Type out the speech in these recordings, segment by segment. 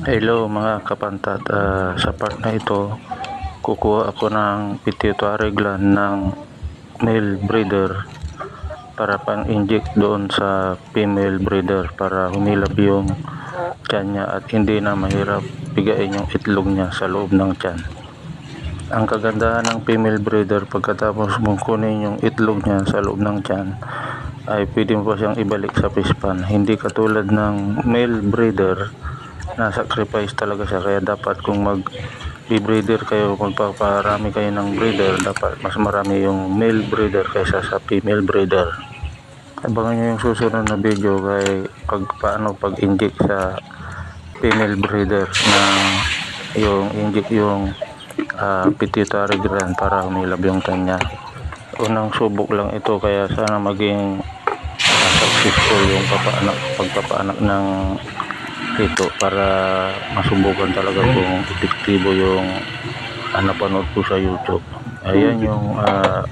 Hello mga kapantat, sa part na ito kukuha ako ng pituitary gland ng male breeder para pang-inject doon sa female breeder para humilab yung tiyan niya at hindi na mahirap bigain yung itlog niya sa loob ng tiyan. Ang kagandahan ng female breeder, pagkatapos mong kunin yung itlog niya sa loob ng tiyan ay pwede mo pa siyang ibalik sa pispan, hindi katulad ng male breeder na sacrifice talaga siya. Kaya dapat kung mag-breeder kayo, magpaparami kayo ng breeder, dapat mas marami yung male breeder kaysa sa female breeder. Abangan nyo yung susunod na video kay paano pag-inject sa female breeder na yung inject yung pituitary gland para humilab yung kanya. Unang subok lang ito, kaya sana maging successful yung pagpapaanak ng ito para masubukan talaga kung epektibo yung napanood ko sa YouTube. Ayan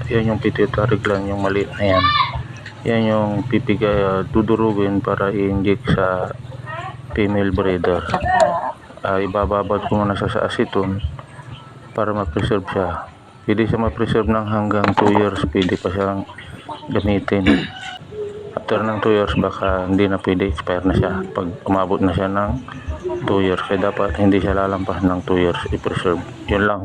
yung pituitary gland, yung maliit na yan. Yan yung dudurugin para i-inject sa female breeder. Ibababad ko muna sa acetone para ma-preserve siya. Pwede siya ma-preserve ng hanggang 2 years, pwede pa siyang gamitin. After ng 2 years baka hindi na pwede, expire na siya pag umabot na siya ng 2 years. Kaya dapat hindi siya lalampas ng 2 years i-preserve. Yun lang.